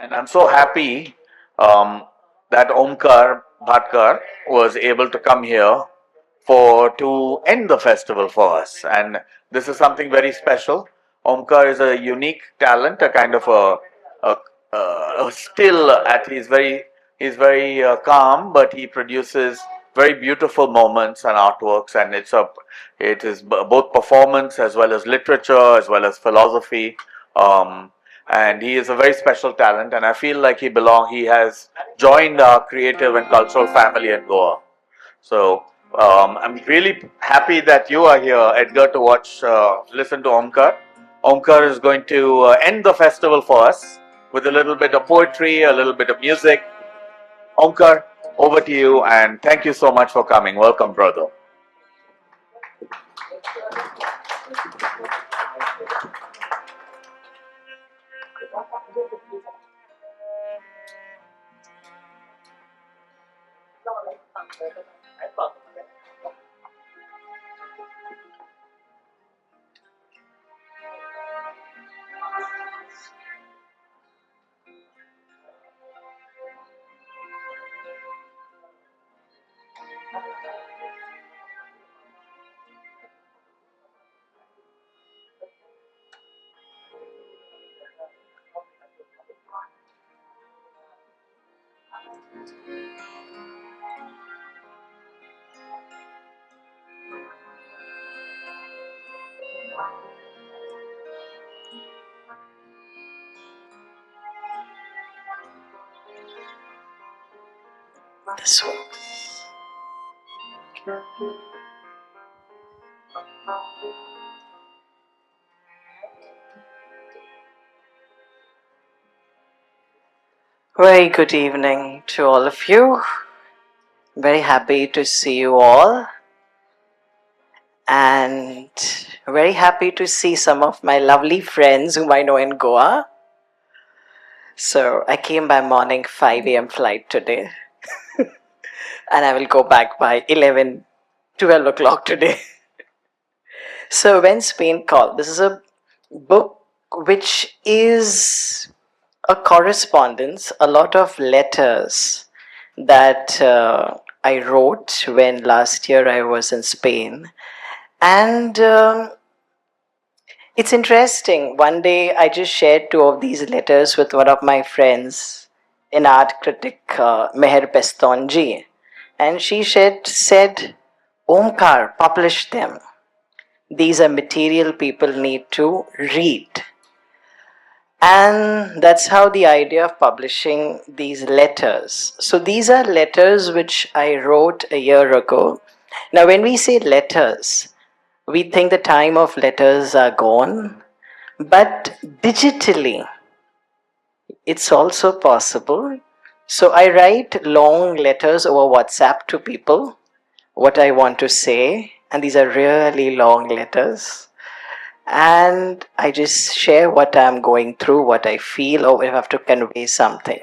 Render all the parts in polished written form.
And I'm so happy um, that Omkar Bhatkar was able to come here for to end the festival for us. And this is something very special. Omkar is a unique talent, a kind of a still at he's very calm, but he produces very beautiful moments and artworks, and it is both performance as well as literature as well as philosophy. Um, and he is a very special talent, and I feel like he has joined our creative and cultural family in Goa. So I'm really happy that you are here, Edgar, to listen to Omkar. Omkar is going to end the festival for us with a little bit of poetry, a little bit of music. Omkar, over to you, and thank you so much for coming. Welcome, brother. This one. Very good evening to all of you. Very happy to see you all, and very happy to see some of my lovely friends whom I know in Goa. So I came by morning 5 a.m. flight today, and I will go back by 12 o'clock today. So when Spain called, this is a book which is a correspondence, a lot of letters that I wrote when last year I was in Spain. And it's interesting. One day I just shared two of these letters with one of my friends, an art critic, Meher Pestonji. And she said, Omkar, publish them. These are material people need to read. And that's how the idea of publishing these letters. So these are letters which I wrote a year ago. Now, when we say letters, we think the time of letters are gone, but digitally, it's also possible. So I write long letters over WhatsApp to people, what I want to say, and these are really long letters. And I just share what I'm going through, what I feel, or if I have to convey something.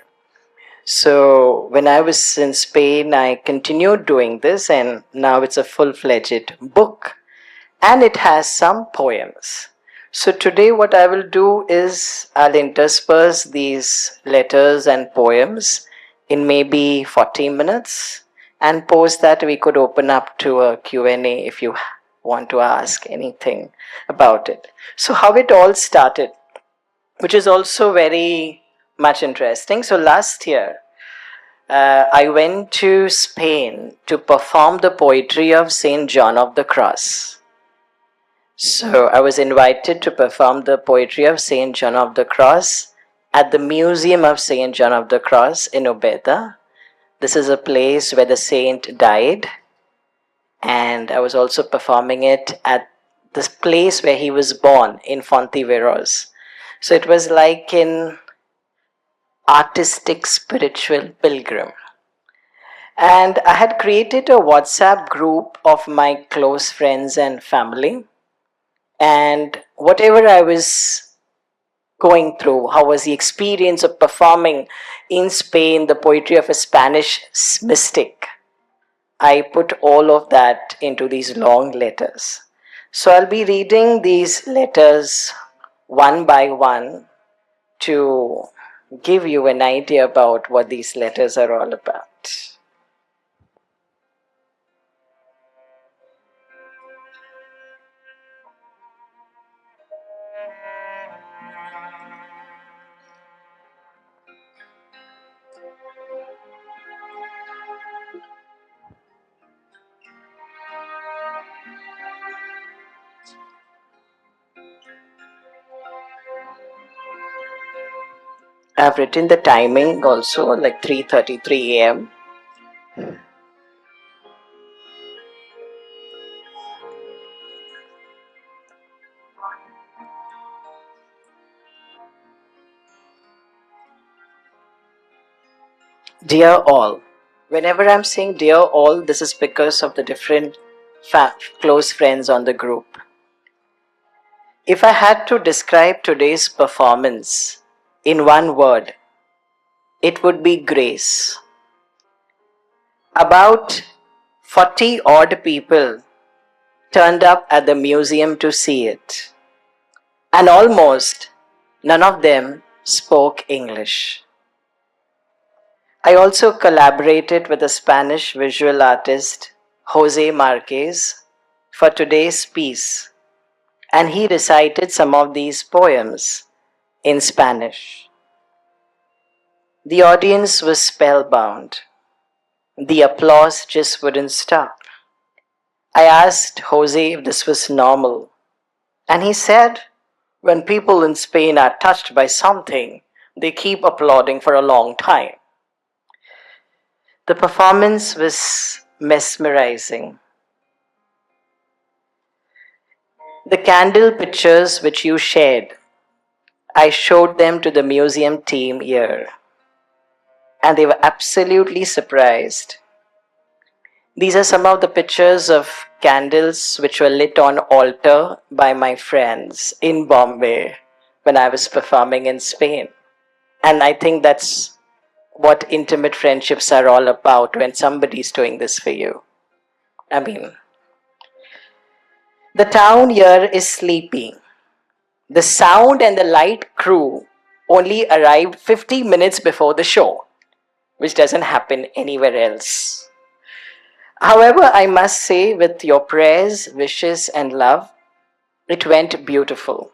So when I was in Spain, I continued doing this, and now it's a full-fledged book, and it has some poems. So today what I will do is I'll intersperse these letters and poems in maybe 40 minutes, and post that we could open up to a Q&A if you want to ask anything about it. So how it all started, which is also very much interesting. So last year, I went to Spain to perform the poetry of Saint John of the Cross. So I was invited to perform the poetry of Saint John of the Cross at the Museum of Saint John of the Cross in Ubeda. This is a place where the saint died, and I was also performing it at this place where he was born in Fontiveros. So it was like an artistic spiritual pilgrim. And I had created a WhatsApp group of my close friends and family. And whatever I was going through, how was the experience of performing in Spain the poetry of a Spanish mystic, I put all of that into these long letters. So I'll be reading these letters one by one to give you an idea about what these letters are all about. I've written the timing also, like 3:33 a.m. Dear all, whenever I'm saying dear all, this is because of the different close friends on the group. If I had to describe today's performance in one word, it would be grace. About 40 odd people turned up at the museum to see it, and almost none of them spoke English. I also collaborated with a Spanish visual artist, Jose Marquez, for today's piece, and he recited some of these poems in Spanish. The audience was spellbound. The applause just wouldn't stop. I asked Jose if this was normal, and he said, when people in Spain are touched by something, they keep applauding for a long time. The performance was mesmerizing. The candle pictures which you shared, I showed them to the museum team here, and they were absolutely surprised. These are some of the pictures of candles which were lit on altar by my friends in Bombay when I was performing in Spain. And I think that's what intimate friendships are all about when somebody's doing this for you. I mean, the town here is sleepy. The sound and the light crew only arrived 50 minutes before the show, which doesn't happen anywhere else. However, I must say, with your prayers, wishes, and love, it went beautiful.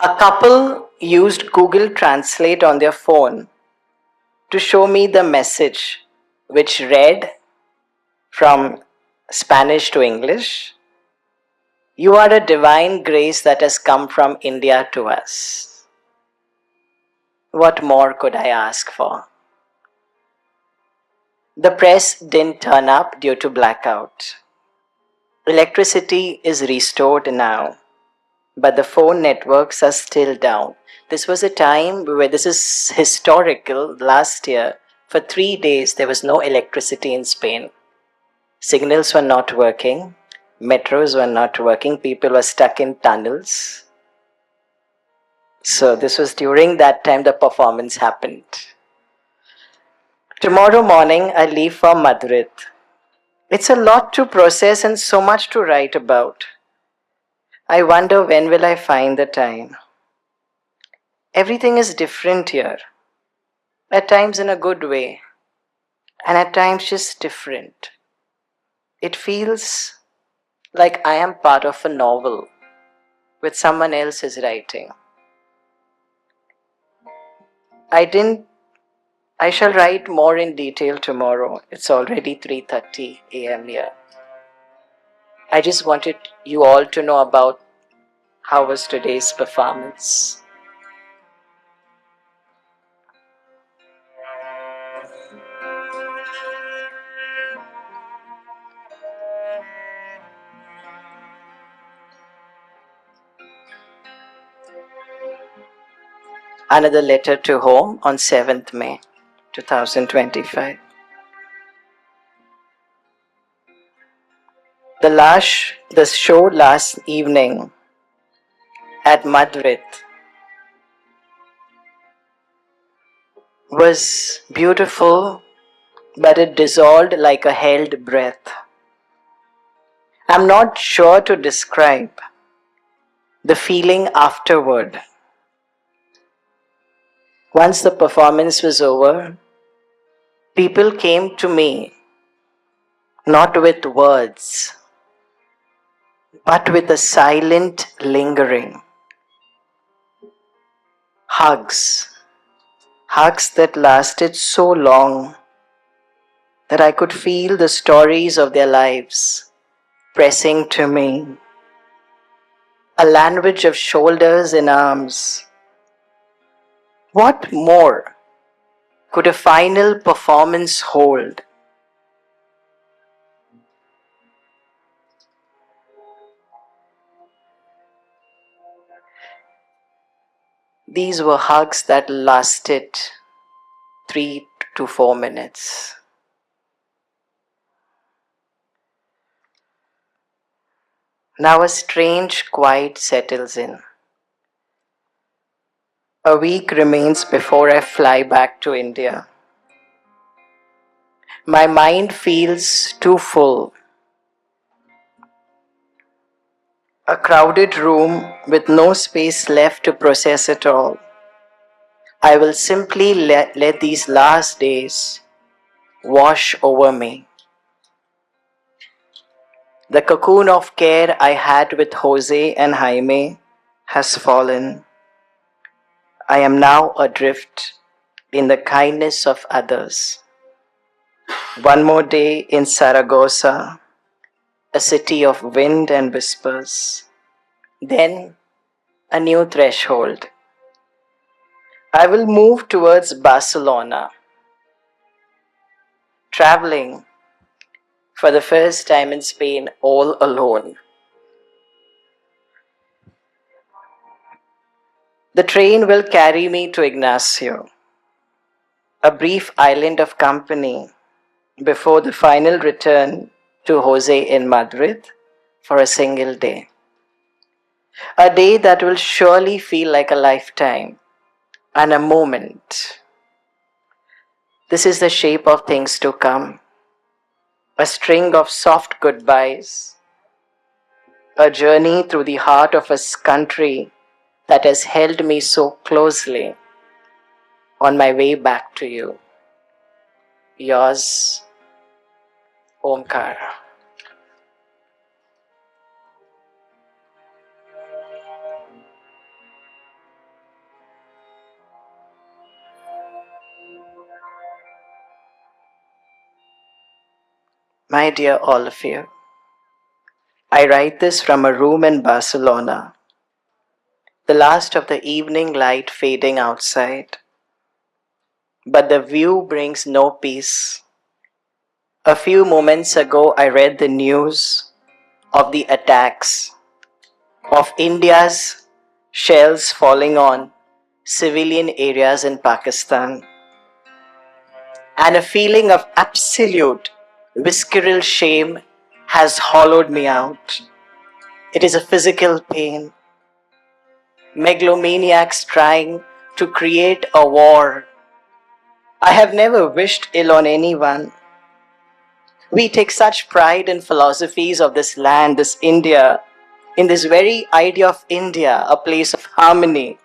A couple used Google Translate on their phone to show me the message, which read from Spanish to English: "You are a divine grace that has come from India to us." What more could I ask for? The press didn't turn up due to blackout. Electricity is restored now, but the phone networks are still down. This was a time where this is historical. Last year, for 3 days, there was no electricity in Spain. Signals were not working, metros were not working, people were stuck in tunnels. So, this was during that time the performance happened. Tomorrow morning, I leave for Madrid. It's a lot to process and so much to write about. I wonder when will I find the time. Everything is different here. At times in a good way, and at times just different. It feels like I am part of a novel with someone else's writing. I shall write more in detail tomorrow. It's already 3:30 a.m. here. I just wanted you all to know about how was today's performance. Another letter to home on 7th May 2025. The show last evening at Madrid was beautiful, but it dissolved like a held breath. I'm not sure to describe the feeling afterward. Once the performance was over, people came to me not with words, but with a silent lingering. Hugs. Hugs that lasted so long that I could feel the stories of their lives pressing to me. A language of shoulders and arms. What more could a final performance hold? These were hugs that lasted 3 to 4 minutes. Now a strange quiet settles in. A week remains before I fly back to India. My mind feels too full. A crowded room with no space left to process it all. I will simply let these last days wash over me. The cocoon of care I had with Jose and Jaime has fallen. I am now adrift in the kindness of others. One more day in Saragossa, a city of wind and whispers. Then a new threshold. I will move towards Barcelona, traveling for the first time in Spain all alone. The train will carry me to Ignacio, a brief island of company before the final return to Jose in Madrid for a single day. A day that will surely feel like a lifetime and a moment. This is the shape of things to come. A string of soft goodbyes. A journey through the heart of a country that has held me so closely on my way back to you. Yours, Omkar. My dear all of you, I write this from a room in Barcelona, the last of the evening light fading outside. But the view brings no peace. A few moments ago, I read the news of the attacks, of India's shells falling on civilian areas in Pakistan, and a feeling of absolute visceral shame has hollowed me out. It is a physical pain. Megalomaniacs trying to create a war. I have never wished ill on anyone. We take such pride in philosophies of this land, this India, in this very idea of India, a place of harmony.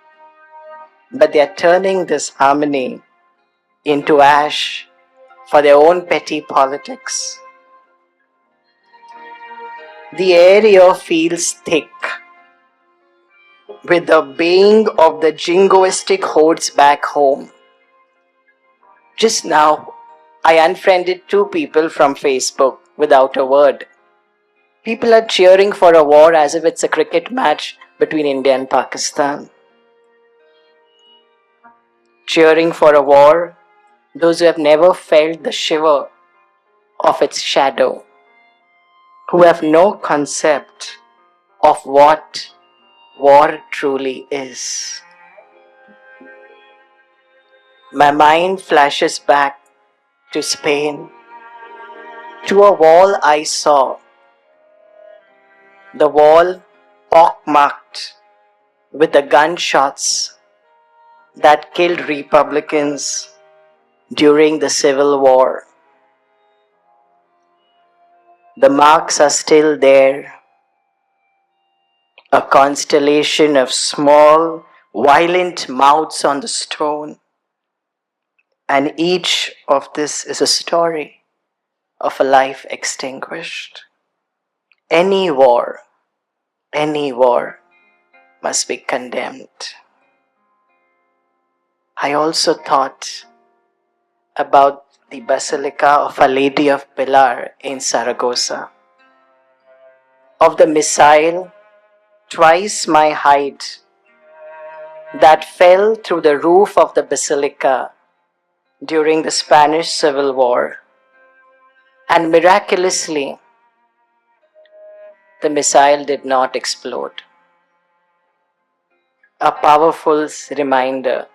But they are turning this harmony into ash for their own petty politics. The air here feels thick with the baying of the jingoistic hordes back home. Just now, I unfriended 2 people from Facebook without a word. People are cheering for a war as if it's a cricket match between India and Pakistan. Cheering for a war, those who have never felt the shiver of its shadow, who have no concept of what war truly is. My mind flashes back to Spain, to a wall I saw, the wall pockmarked with the gunshots that killed Republicans during the Civil War. The marks are still there, a constellation of small, violent mouths on the stone. And each of this is a story of a life extinguished. Any war must be condemned. I also thought about the Basilica of Our Lady of Pilar in Saragossa, of the missile twice my height that fell through the roof of the basilica during the Spanish Civil War. And miraculously, the missile did not explode. A powerful reminder,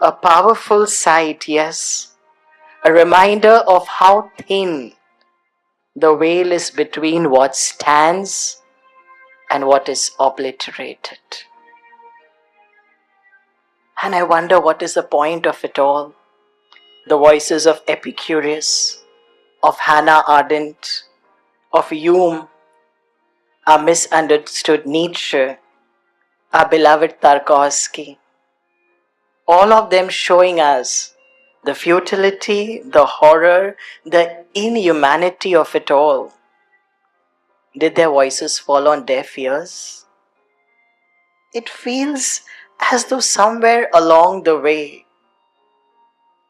a powerful sight, yes, a reminder of how thin the veil is between what stands and what is obliterated. And I wonder what is the point of it all. The voices of Epicurus, of Hannah Arendt, of Hume, our misunderstood Nietzsche, our beloved Tarkovsky, all of them showing us the futility, the horror, the inhumanity of it all. Did their voices fall on deaf ears? It feels as though somewhere along the way,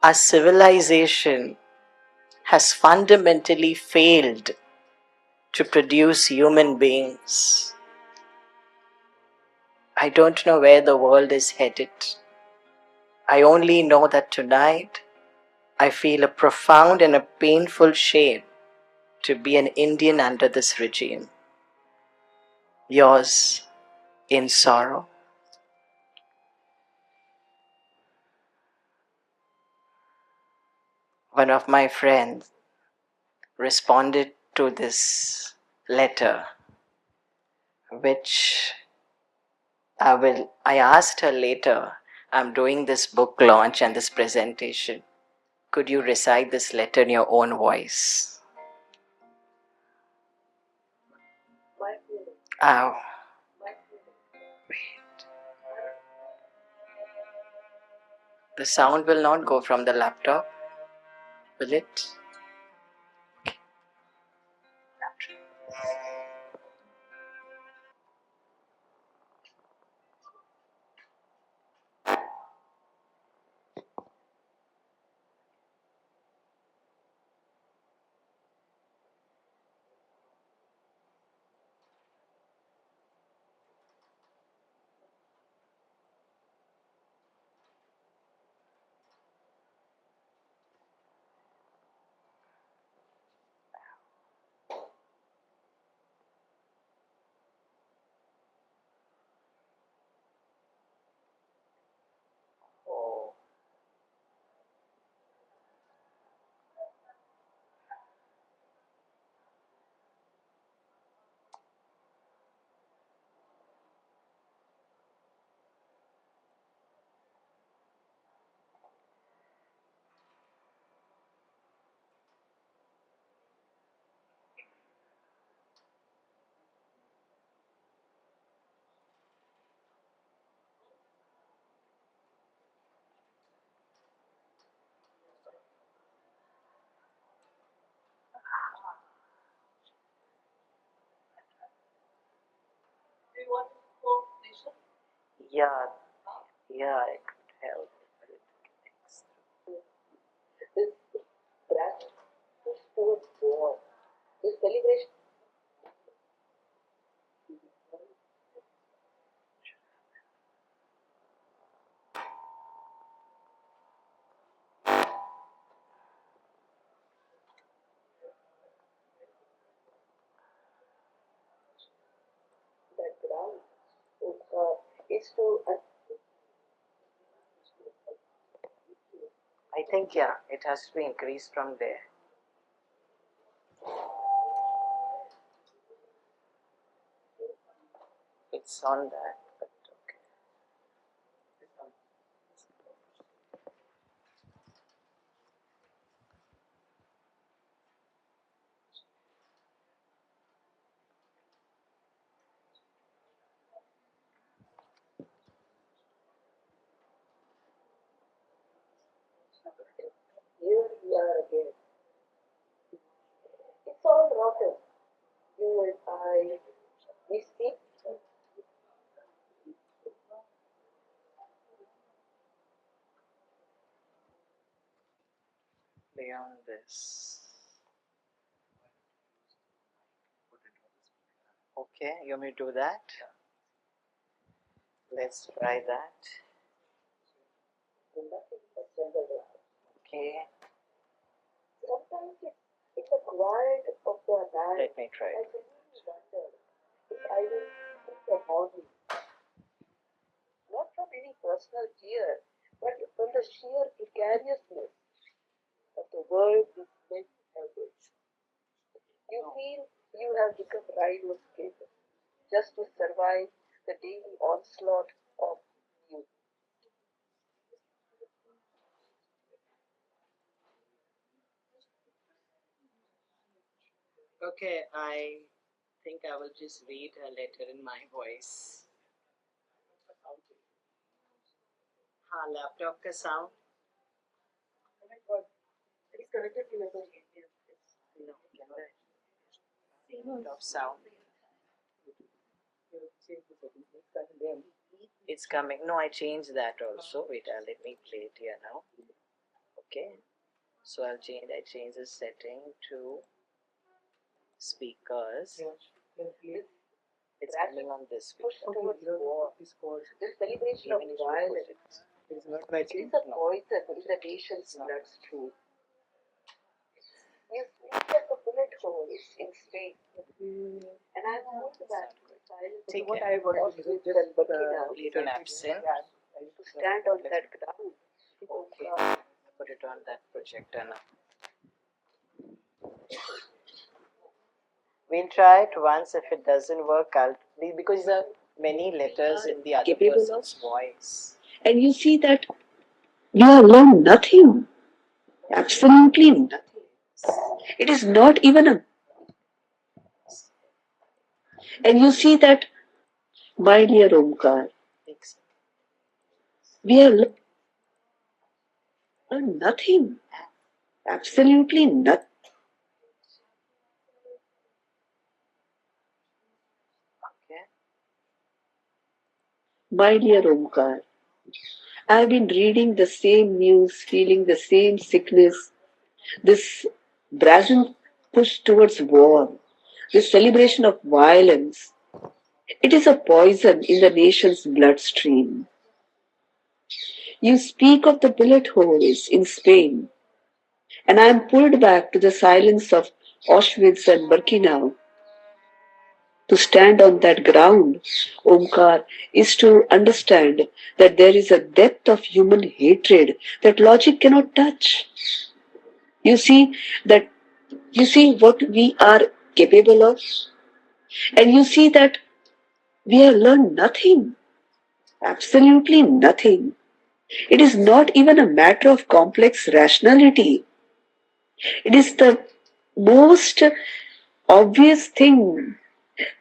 our civilization has fundamentally failed to produce human beings. I don't know where the world is headed. I only know that tonight I feel a profound and a painful shame to be an Indian under this regime. Yours, in sorrow. One of my friends responded to this letter, which I asked her later, I'm doing this book launch and this presentation. Could you recite this letter in your own voice? Oh, the sound will not go from the laptop, will it? Yeah, yeah, I could help. I think, yeah, it has to be increased from there. It's on that, but okay. Here we are again. It's all rotten. You and I, we speak. Beyond this. Okay, you want me to do that? Let's try that. Okay. Sometimes it's a quiet of the night. Let me try. I genuinely wonder if I will see the morning, not from any personal fear, but from the sheer precariousness of the world these men have built. You feel you have become rhinos just to survive the daily onslaught of you. Okay, I think I will just read a letter in my voice. हाँ laptop का sound of sound. It's coming. No, I changed that also. Wait, let me play it here now. Okay. So I change the setting to speakers. It's coming on this way. This celebration of violence is not matching. It's a poison in the nation's bloodstream. You speak like a bullet hole in space. And I'm told that take what I want to do just lead on absent to stand on that ground. Okay. Put it on that projector now. We'll try it once. If it doesn't work, because there are many letters in the other person's voice. And you see that we have learned nothing, absolutely nothing. It is not even a. And you see that, my dear Omkar, we have learned nothing, absolutely nothing. My dear Omkar, I have been reading the same news, feeling the same sickness, this brazen push towards war, this celebration of violence. It is a poison in the nation's bloodstream. You speak of the bullet holes in Spain, and I am pulled back to the silence of Auschwitz and Birkenau. To stand on that ground, Omkar, is to understand that there is a depth of human hatred that logic cannot touch. You see that you see what we are capable of, and you see that we have learned nothing, absolutely nothing. It is not even a matter of complex rationality. It is the most obvious thing,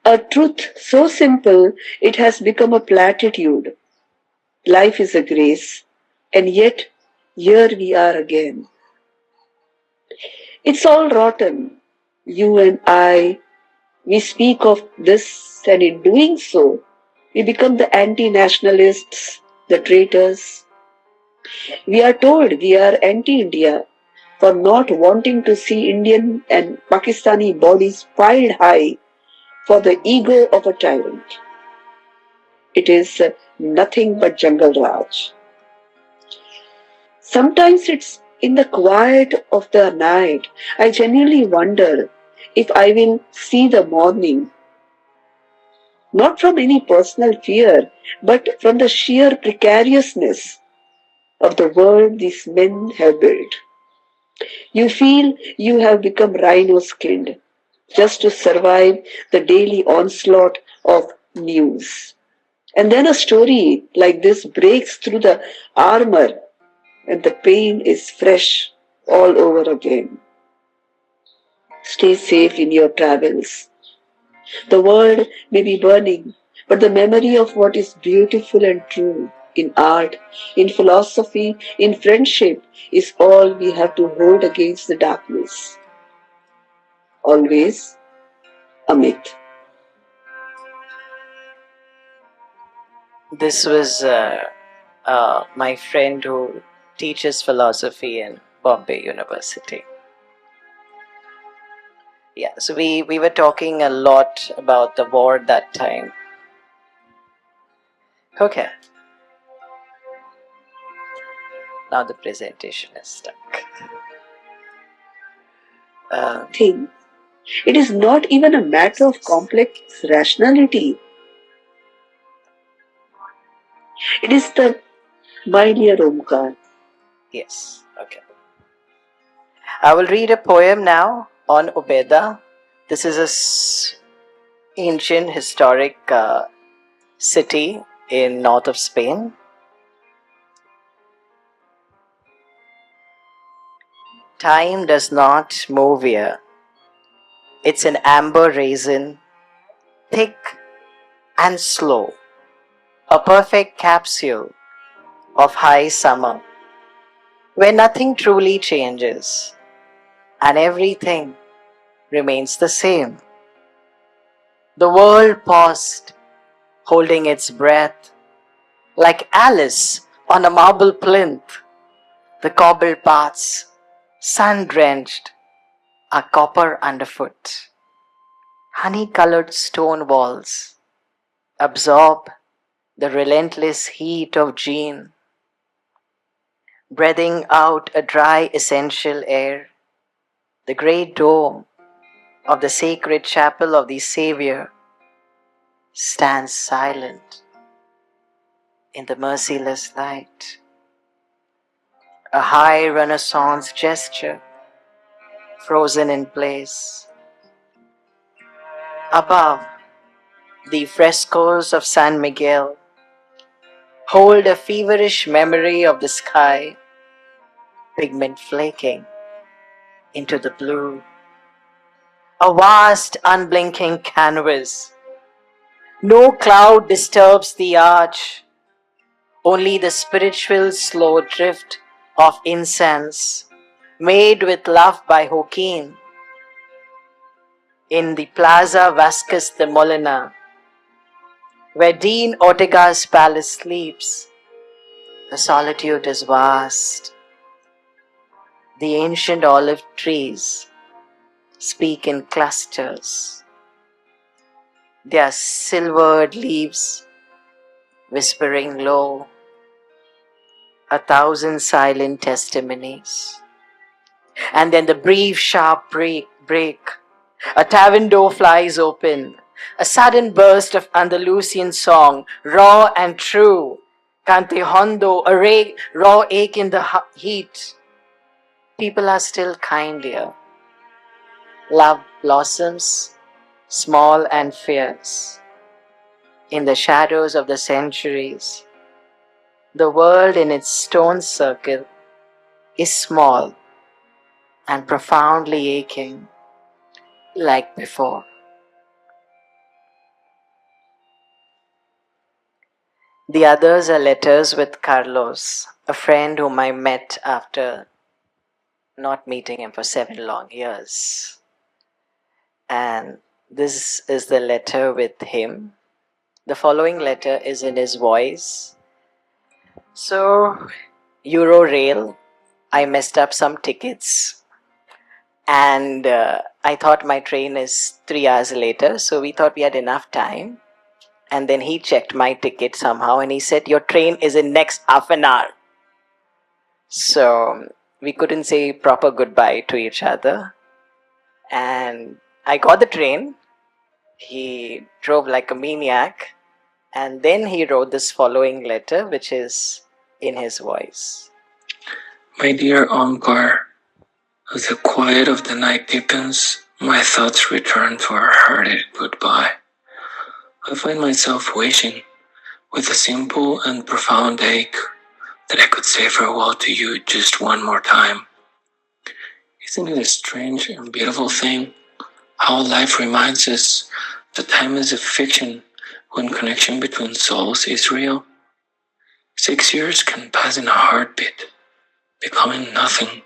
a truth so simple it has become a platitude. Life is a grace, and yet here we are again. It's all rotten. You and I, we speak of this, and in doing so, we become the anti nationalists, the traitors. We are told we are anti India for not wanting to see Indian and Pakistani bodies piled high for the ego of a tyrant. It is nothing but Jungle Raj. Sometimes it's in the quiet of the night. I genuinely wonder if I will see the morning, not from any personal fear, but from the sheer precariousness of the world these men have built. You feel you have become rhino skinned just to survive the daily onslaught of news. And then a story like this breaks through the armor and the pain is fresh all over again. Stay safe in your travels. The world may be burning, but the memory of what is beautiful and true in art, in philosophy, in friendship is all we have to hold against the darkness. Always a myth. This was my friend who teaches philosophy in Bombay University. Yeah, so we were talking a lot about the war that time. Okay, now the presentation is stuck. Thing. It is not even a matter of complex rationality. It is the my dear Omkar. Yes, okay. I will read a poem now on Ubeda. This is ancient historic city in north of Spain. Time does not move here. It's an amber raisin, thick and slow, a perfect capsule of high summer, where nothing truly changes and everything remains the same. The world paused, holding its breath, like Alice on a marble plinth. The cobbled paths, sun drenched, are copper underfoot. Honey colored stone walls absorb the relentless heat of June, breathing out a dry essential air. The great dome of the sacred chapel of the Savior stands silent in the merciless light. A high Renaissance gesture frozen in place. Above, the frescoes of San Miguel hold a feverish memory of the sky, pigment flaking into the blue. A vast, unblinking canvas. No cloud disturbs the arch, only the spiritual slow drift of incense made with love by Joaquin in the Plaza Vasquez de Molina, where Dean Ortega's palace sleeps. The solitude is vast. The ancient olive trees speak in clusters, their silvered leaves whispering low, a thousand silent testimonies. And then the brief, sharp break. A tavern door flies open. A sudden burst of Andalusian song, raw and true. Cante hondo, a raw ache in the heat. People are still kindlier. Love blossoms, small and fierce. In the shadows of the centuries, the world in its stone circle is small and profoundly aching like before. The others are letters with Carlos, a friend whom I met after not meeting him for 7 long years. And this is the letter with him. The following letter is in his voice. So, Eurorail, I messed up some tickets. And I thought my train is 3 hours later, so we thought we had enough time. And then he checked my ticket somehow and he said, your train is in next half an hour. So we couldn't say proper goodbye to each other. And I got the train. He drove like a maniac. And then he wrote this following letter, which is in his voice. My dear Omkar, as the quiet of the night deepens, my thoughts return to our hearted goodbye. I find myself wishing, with a simple and profound ache, that I could say farewell to you just one more time. Isn't it a strange and beautiful thing how life reminds us that time is a fiction when connection between souls is real? 6 years can pass in a heartbeat, becoming nothing,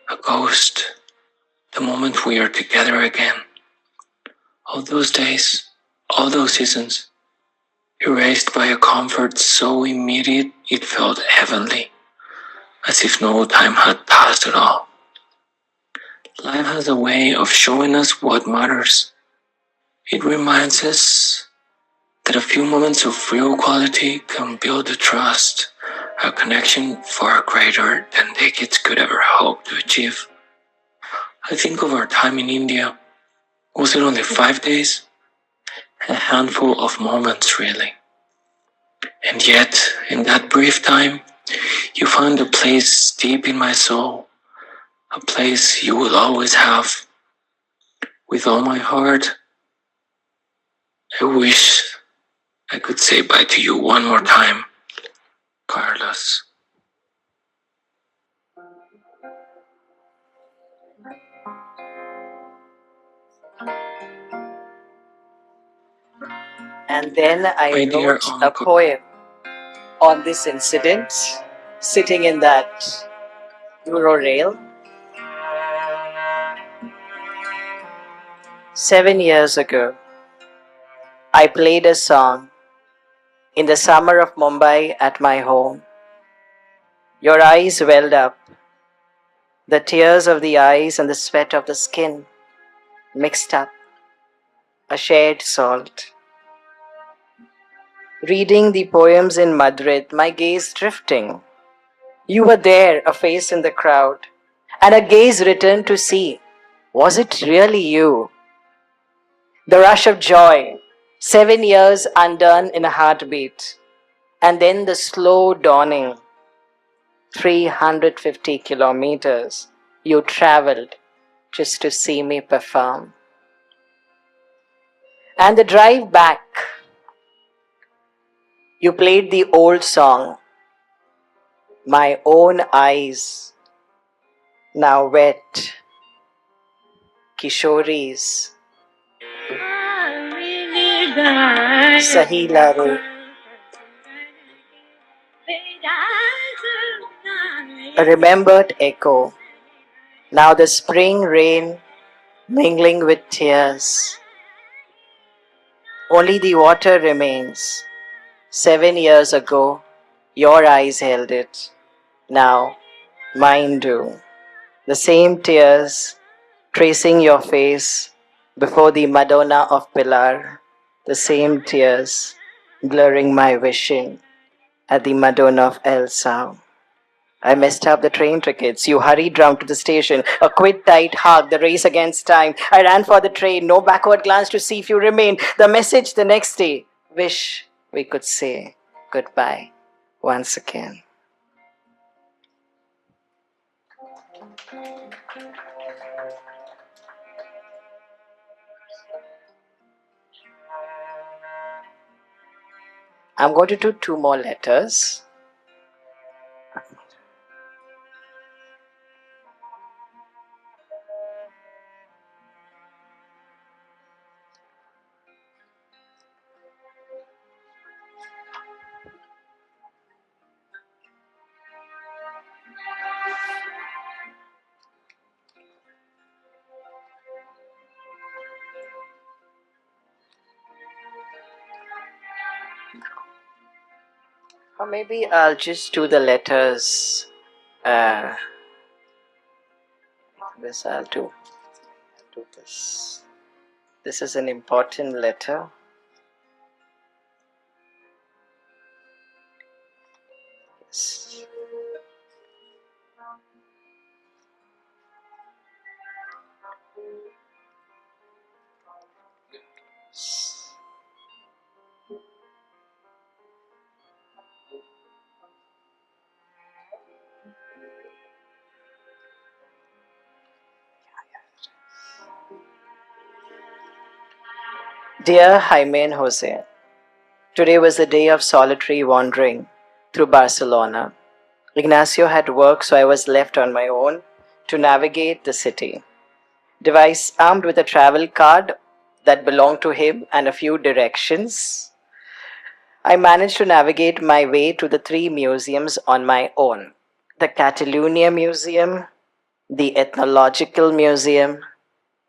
a ghost, the moment we are together again. All those days, all those seasons, erased by a comfort so immediate it felt heavenly, as if no time had passed at all. Life has a way of showing us what matters. It reminds us that a few moments of real quality can build a trust, a connection far greater than decades could ever hope to achieve. I think of our time in India. Was it only 5 days? A handful of moments, really. And yet, in that brief time, you found a place deep in my soul, a place you will always have. With all my heart, I wish I could say bye to you one more time, Carlos. And then I My dear wrote a Omkar. poem on this incident, sitting in that Euro rail. 7 years ago, I played a song in the summer of Mumbai at my home. Your eyes welled up, the tears of the eyes and the sweat of the skin mixed up, a shared salt. Reading the poems in Madrid, my gaze drifting. You were there, a face in the crowd, and a gaze returned to see, was it really you? The rush of joy, 7 years undone in a heartbeat, and then the slow dawning, 350 kilometers you traveled just to see me perform. And the drive back, you played the old song, my own eyes, now wet, Kishoris, Sahila Re. A remembered echo, now the spring rain mingling with tears. Only the water remains. 7 years ago, your eyes held it. Now, mine do. The same tears tracing your face before the Madonna of Pilar. The same tears blurring my vision at the Madonna of Elsa. I messed up the train tickets. You hurried round to the station. A quick, tight hug, the race against time. I ran for the train, no backward glance to see if you remained. The message the next day. Wish we could say goodbye once again. I'm going to do two more letters. Or maybe I'll just do the letters. This I'll do this. This is an important letter. Yes. Dear Jaime and Jose, today was a day of solitary wandering through Barcelona. Ignacio had work, so I was left on my own to navigate the city. Device armed with a travel card that belonged to him and a few directions. I managed to navigate my way to the three museums on my own: the Catalonia Museum, the Ethnological Museum,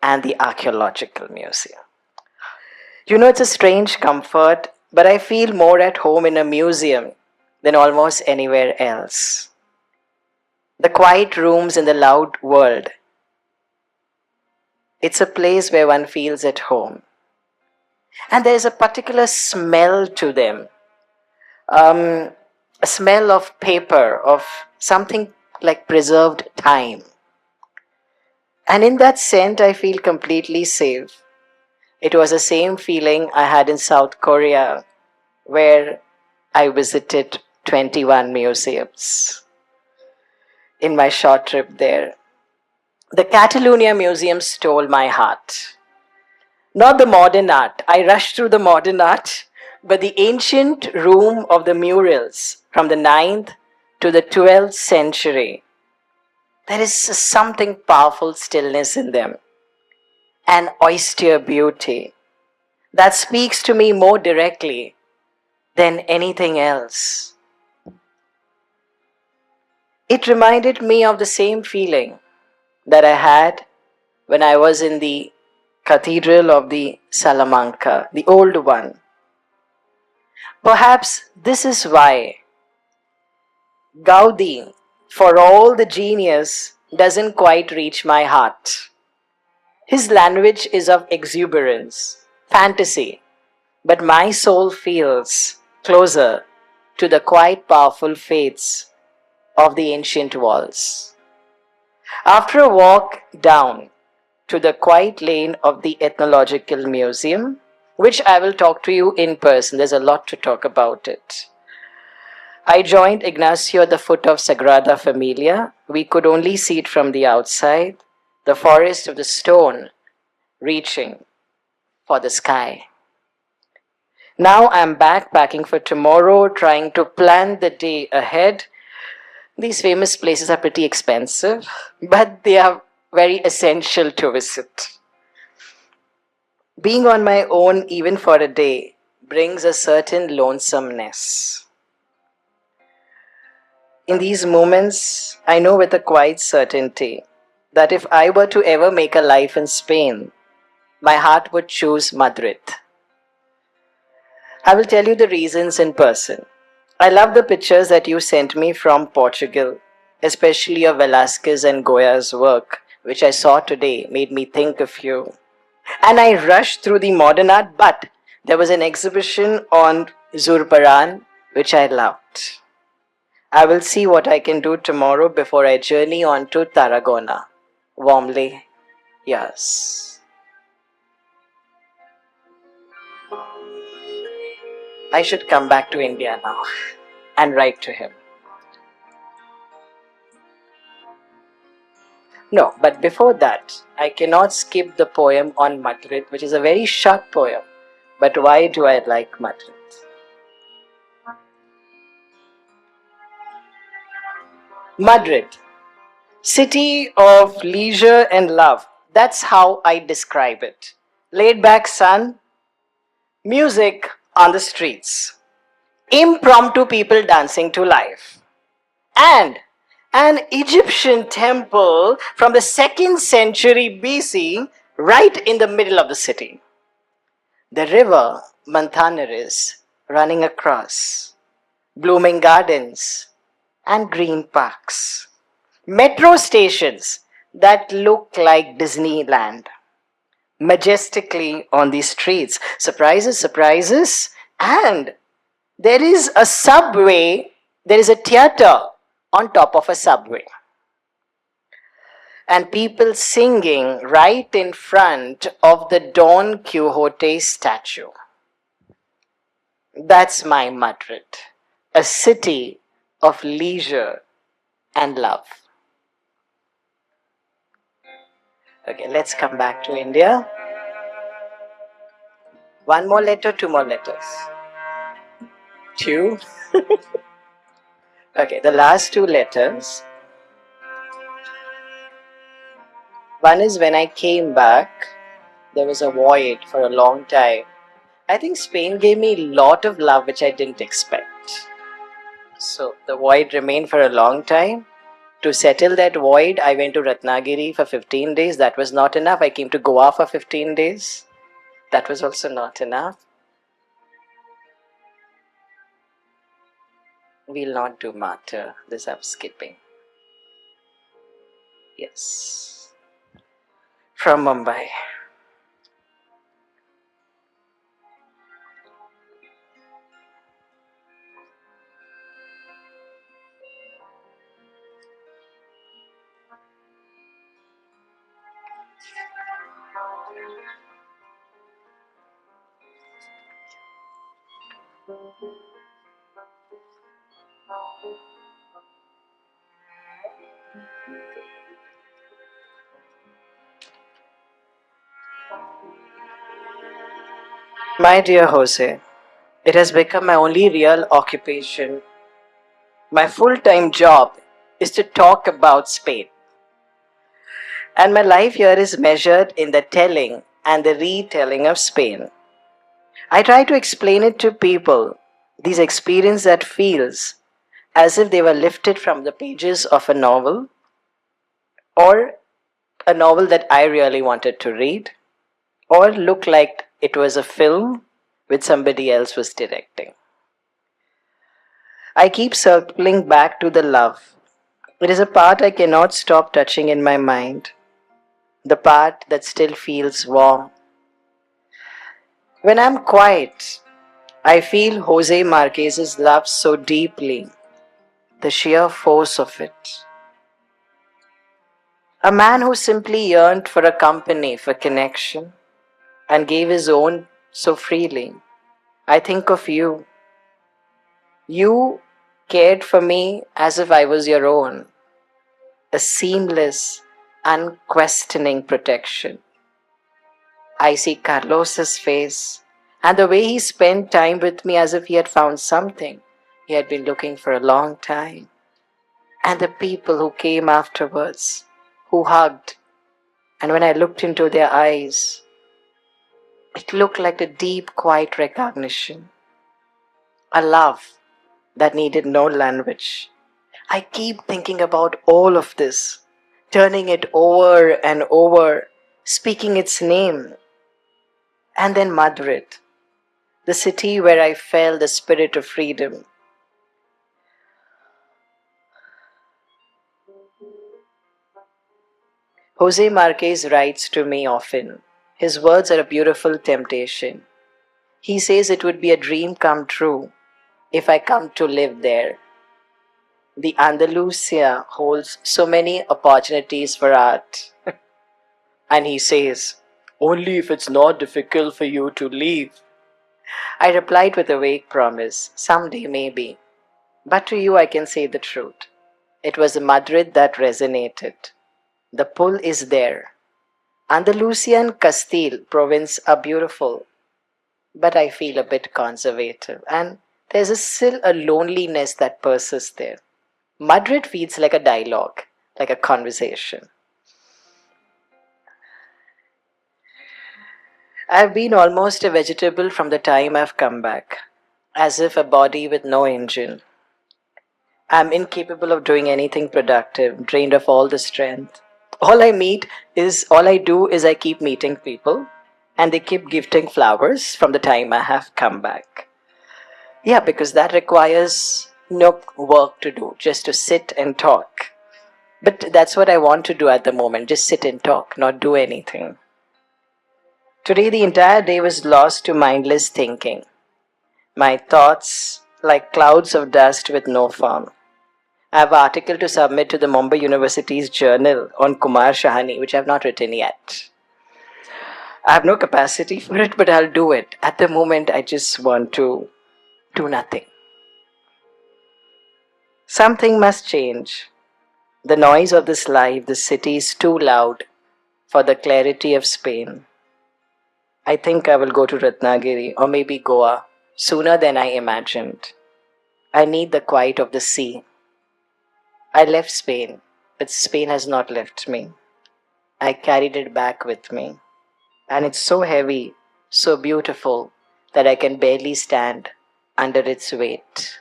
and the Archaeological Museum. You know, it's a strange comfort, but I feel more at home in a museum than almost anywhere else. The quiet rooms in the loud world, it's a place where one feels at home. And there's a particular smell to them, um, a smell of paper, of something like preserved time. And in that scent, I feel completely safe. It was the same feeling I had in South Korea, where I visited 21 museums in my short trip there. The Catalonia Museum stole my heart. Not the modern art. I rushed through the modern art, but the ancient room of the murals from the 9th to the 12th century. There is something powerful stillness in them, an austere beauty that speaks to me more directly than anything else. It reminded me of the same feeling that I had when I was in the Cathedral of the Salamanca, the old one. Perhaps this is why Gaudi, for all the genius, doesn't quite reach my heart. His language is of exuberance, fantasy, but my soul feels closer to the quite powerful faiths of the ancient walls. After a walk down to the quiet lane of the Ethnological Museum, which I will talk to you in person, there's a lot to talk about it. I joined Ignacio at the foot of Sagrada Familia. We could only see it from the outside, the forest of the stone reaching for the sky. Now I'm backpacking for tomorrow, trying to plan the day ahead. These famous places are pretty expensive, but they are very essential to visit. Being on my own, even for a day, brings a certain lonesomeness. In these moments, I know with a quiet certainty that if I were to ever make a life in Spain, my heart would choose Madrid. I will tell you the reasons in person. I love the pictures that you sent me from Portugal, especially of Velázquez and Goya's work, which I saw today, made me think of you. And I rushed through the modern art, but there was an exhibition on Zurbaran, which I loved. I will see what I can do tomorrow before I journey on to Tarragona. Warmly, yes. I should come back to India now and write to him. No, but before that, I cannot skip the poem on Madrid, which is a very short poem. But why do I like Madrid? Madrid, city of leisure and love. That's how I describe it. Laid back sun, music on the streets, impromptu people dancing to life, and an Egyptian temple from the 2nd century BC right in the middle of the city. The river Manzanares running across, blooming gardens and green parks, metro stations that look like Disneyland, majestically on the streets. Surprises, surprises. And there is a subway, there is a theater on top of a subway. And people singing right in front of the Don Quixote statue. That's my Madrid, a city of leisure and love. Okay, let's come back to India. One more letter, two more letters. Two. Okay, the last two letters. One is when I came back, there was a void for a long time. I think Spain gave me a lot of love which I didn't expect. So the void remained for a long time. To settle that void, I went to Ratnagiri for 15 days. That was not enough. I came to Goa for 15 days. That was also not enough. We'll not do matter. This I'm skipping. Yes. From Mumbai. My dear Jose, it has become my only real occupation. My full time job is to talk about Spain. And my life here is measured in the telling and the retelling of Spain. I try to explain it to people, these experiences that feels as if they were lifted from the pages of a novel or a novel that I really wanted to read or look like it was a film which somebody else was directing. I keep circling back to the love. It is a part I cannot stop touching in my mind, the part that still feels warm. When I'm quiet, I feel Jose Marquez's love so deeply, the sheer force of it. A man who simply yearned for a company, for connection, and gave his own so freely. I think of you. You cared for me as if I was your own, a seamless, unquestioning protection. I see Carlos's face and the way he spent time with me as if he had found something he had been looking for a long time. And the people who came afterwards, who hugged, and when I looked into their eyes, it looked like a deep, quiet recognition, a love that needed no language. I keep thinking about all of this, turning it over and over, speaking its name, and then Madrid, the city where I felt the spirit of freedom. Jose Marquez writes to me often. His words are a beautiful temptation. He says it would be a dream come true if I come to live there. The Andalusia holds so many opportunities for art. And he says, only if it's not difficult for you to leave. I replied with a vague promise, someday maybe. But to you I can say the truth. It was Madrid that resonated. The pull is there. Andalusia and Castile province are beautiful, but I feel a bit conservative, and there's still a loneliness that persists there. Madrid feels like a dialogue, like a conversation. I've been almost a vegetable from the time I've come back, as if a body with no engine. I'm incapable of doing anything productive, drained of all the strength. All I do is I keep meeting people, and they keep gifting flowers from the time I have come back. Yeah, because that requires no work to do, just to sit and talk. But that's what I want to do at the moment, just sit and talk, not do anything. Today, the entire day was lost to mindless thinking. My thoughts, like clouds of dust with no form. I have an article to submit to the Mumbai University's journal on Kumar Shahani, which I have not written yet. I have no capacity for it, but I'll do it. At the moment, I just want to do nothing. Something must change. The noise of this life, the city is too loud for the clarity of Spain. I think I will go to Ratnagiri or maybe Goa sooner than I imagined. I need the quiet of the sea. I left Spain, but Spain has not left me. I carried it back with me. And it's so heavy, so beautiful, that I can barely stand under its weight.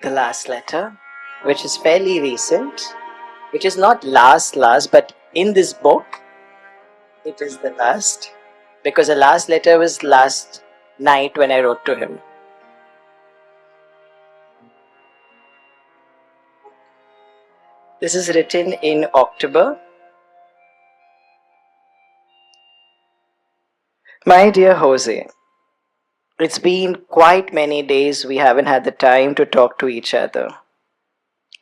The last letter, which is fairly recent, which is not last, but in this book, it is the last, because the last letter was last night when I wrote to him. This is written in October. My dear Jose, it's been quite many days we haven't had the time to talk to each other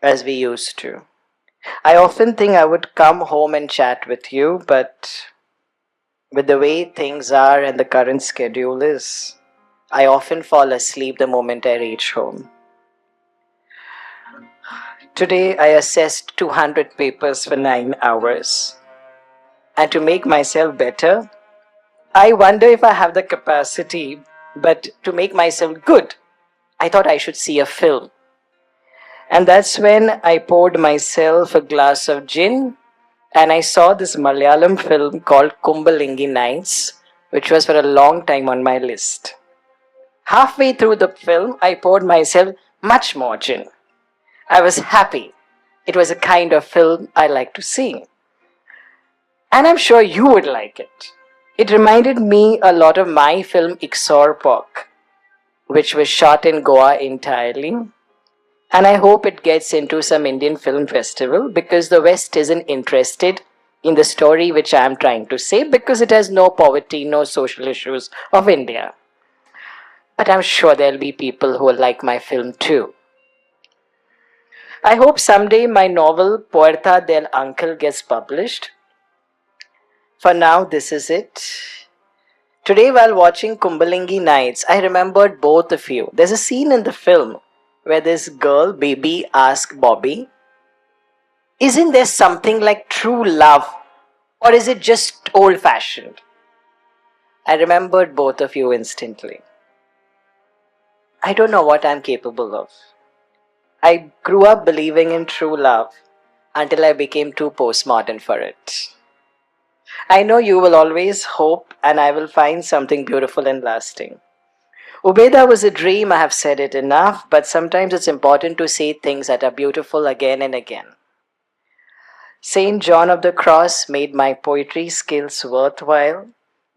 as we used to. I often think I would come home and chat with you, but with the way things are and the current schedule is, I often fall asleep the moment I reach home. Today I assessed 200 papers for 9 hours. And to make myself better, I wonder if I have the capacity, but to make myself good, I thought I should see a film. And that's when I poured myself a glass of gin and I saw this Malayalam film called Kumbalingi Nights, which was for a long time on my list. Halfway through the film, I poured myself much more gin. I was happy. It was a kind of film I like to see. And I'm sure you would like it. It reminded me a lot of my film Ixorpok, which was shot in Goa entirely. And I hope it gets into some Indian film festival because the West isn't interested in the story which I'm trying to say because it has no poverty, no social issues of India. But I'm sure there'll be people who will like my film too. I hope someday my novel Puerta del Uncle gets published. For now, this is it. Today, while watching Kumbalingi Nights, I remembered both of you. There's a scene in the film where this girl, baby, asks Bobby, isn't there something like true love, or is it just old fashioned? I remembered both of you instantly. I don't know what I'm capable of. I grew up believing in true love until I became too postmodern for it. I know you will always hope and I will find something beautiful and lasting. Ubeda was a dream, I have said it enough, but sometimes it's important to say things that are beautiful again and again. Saint John of the Cross made my poetry skills worthwhile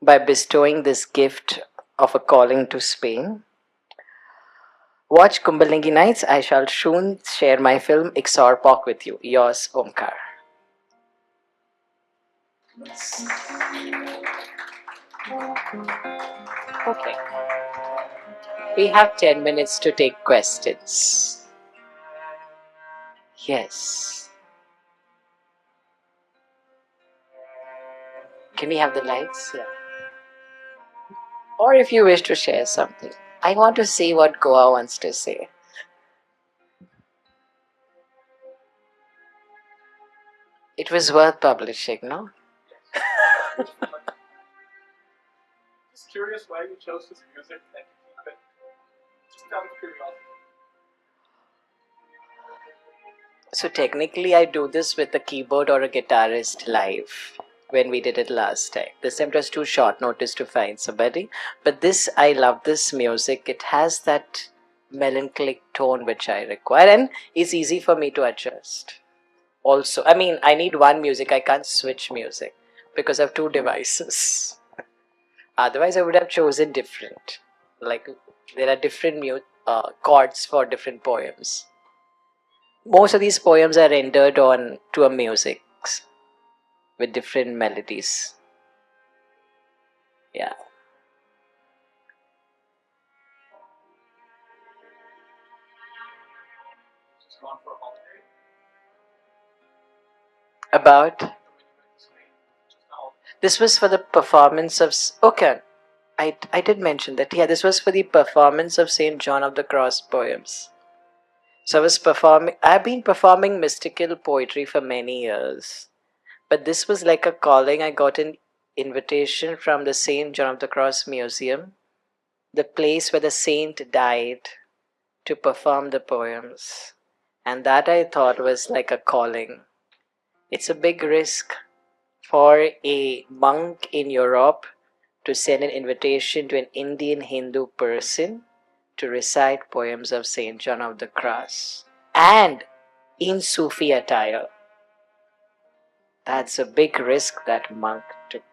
by bestowing this gift of a calling to Spain. Watch Kumbalingi Nights. I shall soon share my film Ixorpok with you. Yours, Omkar. Okay. We have 10 minutes to take questions. Yes. Can we have the lights? Yeah. Or if you wish to share something. I want to see what Goa wants to say. It was worth publishing, no? Just curious why you chose this music and keep it. Just out of curiosity. So technically I do this with a keyboard or a guitarist live when we did it last time. This time it was too short notice to find somebody. But this, I love this music. It has that melancholic tone which I require and it's easy for me to adjust. Also, I mean, I need one music. I can't switch music because I have two devices. Otherwise, I would have chosen different. Like, there are different chords for different poems. Most of these poems are rendered on to a music with different melodies. Yeah. Just gone for a holiday. About When you went to Spain. Just now. this was for the performance of. Okay, I did mention that. Yeah, this was for the performance of Saint John of the Cross poems. So I was performing. I've been performing mystical poetry for many years, but this was like a calling. I got an invitation from the Saint John of the Cross Museum, the place where the saint died, to perform the poems, and that I thought was like a calling. It's a big risk for a monk in Europe to send an invitation to an Indian Hindu person to recite poems of Saint John of the Cross and in Sufi attire. That's a big risk that monk took.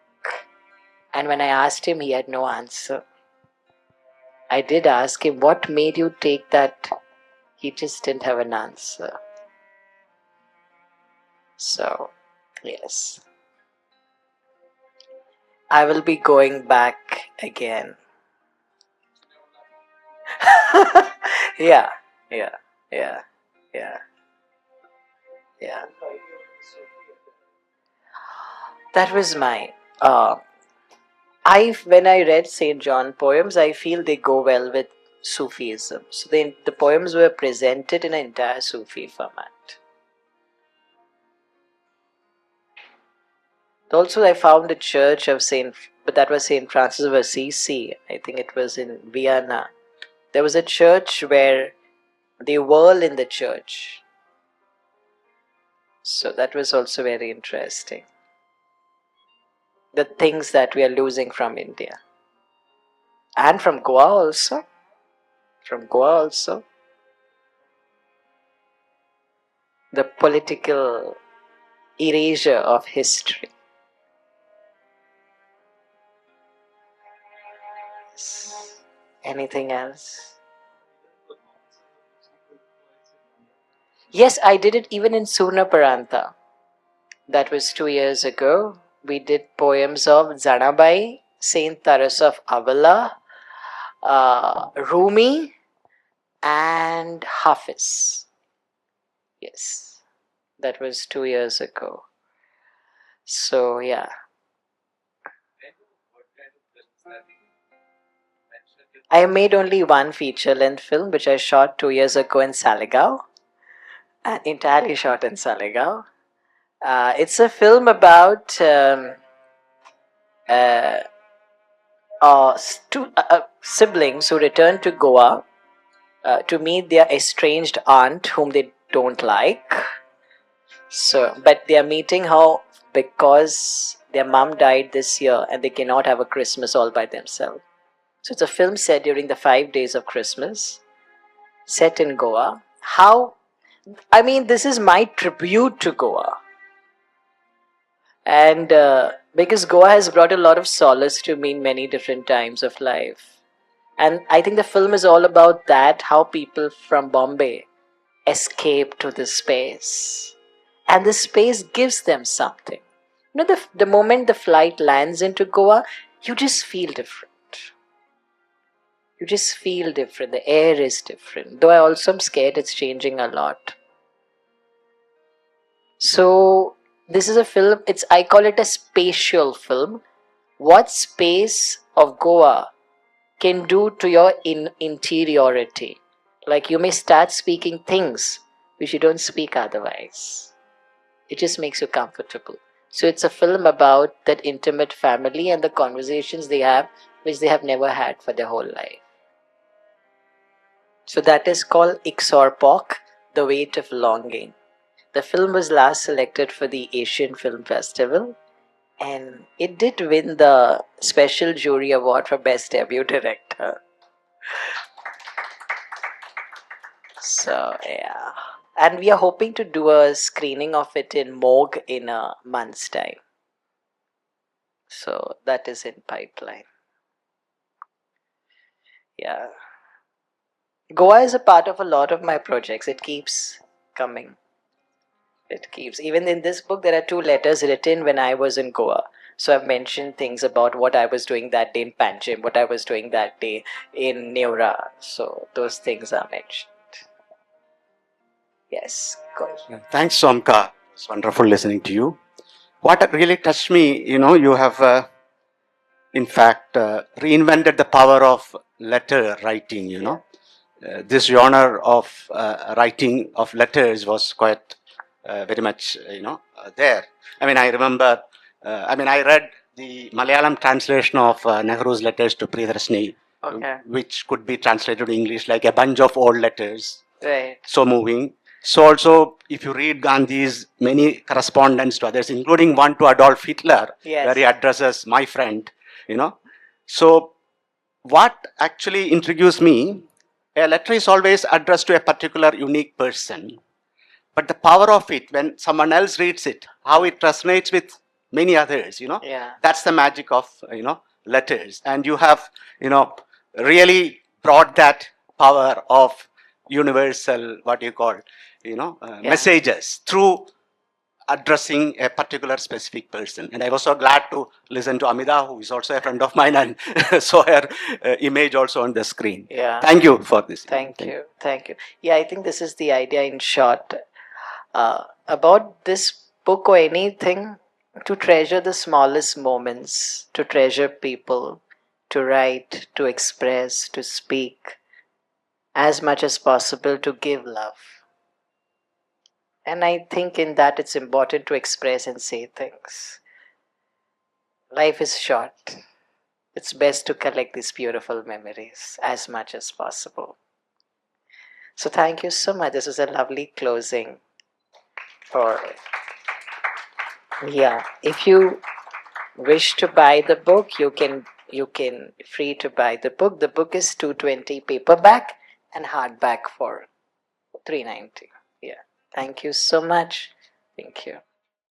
And when I asked him, he had no answer. I did ask him, what made you take that? He just didn't have an answer. So, yes. I will be going back again. yeah, yeah, yeah, yeah, yeah. That was mine. When I read Saint John poems, I feel they go well with Sufism. So the poems were presented in an entire Sufi format. Also, I found a church of but that was Saint Francis of Assisi. I think it was in Vienna. There was a church where they whirl in the church. So that was also very interesting. The things that we are losing from India. And from Goa also. From Goa also. The political erasure of history. Anything else? Yes, I did it even in Surnaparanta. That was 2 years ago. We did poems of Zanabai, Saint Taras of Avila, Rumi, and Hafiz. Yes, that was 2 years ago. So, yeah. I made only one feature-length film, which I shot 2 years ago in Saligao. Entirely shot in Saligao. It's a film about siblings who return to Goa to meet their estranged aunt whom they don't like. So, but they are meeting her because their mom died this year and they cannot have a Christmas all by themselves. So it's a film set during the 5 days of Christmas, set in Goa. This is my tribute to Goa. And because Goa has brought a lot of solace to me in many different times of life. And I think the film is all about that, how people from Bombay escape to this space. And the space gives them something. You know, the moment the flight lands into Goa, you just feel different. You just feel different. The air is different. Though I also am scared it's changing a lot. So this is a film, I call it a spatial film. What space of Goa can do to your interiority. Like you may start speaking things which you don't speak otherwise. It just makes you comfortable. So it's a film about that intimate family and the conversations they have which they have never had for their whole life. So that is called Ixorpok, The Weight of Longing. The film was last selected for the Asian Film Festival and it did win the Special Jury Award for Best Debut Director. So, yeah. And we are hoping to do a screening of it in Moog in a month's time. So, that is in pipeline. Yeah. Goa is a part of a lot of my projects. It keeps coming. Even in this book, there are 2 letters written when I was in Goa. So I've mentioned things about what I was doing that day in Panjim, what I was doing that day in Neura. So those things are mentioned. Yes, go ahead. Thanks, Omkar. It's wonderful listening to you. What really touched me, you have, in fact, reinvented the power of letter writing, this genre of writing of letters was quite very much, there. I remember, I read the Malayalam translation of Nehru's letters to Priyadarshini, Okay. which could be translated to English like a bunch of old letters. Right. So moving. So also, if you read Gandhi's many correspondence to others, including one to Adolf Hitler, Yes. where he addresses my friend, So what actually intrigues me, a letter is always addressed to a particular unique person, but the power of it when someone else reads it, how it resonates with many others, Yeah. that's the magic of letters. And you have really brought that power of universal, what you call, Yeah. messages through addressing a particular specific person. And I was so glad to listen to Amida, who is also a friend of mine, and saw her image also on the screen. Yeah. Thank you for this. Thank you. Thank you. Yeah, I think this is the idea in short. About this book or anything, to treasure the smallest moments, to treasure people, to write, to express, to speak, as much as possible to give love. And I think in that it's important to express and say things. Life is short. It's best to collect these beautiful memories as much as possible. So thank you so much. This was a lovely closing for, yeah. If you wish to buy the book, you can free to buy the book. The book is 220 paperback and hardback for 390. Yeah. Thank you so much. Thank you.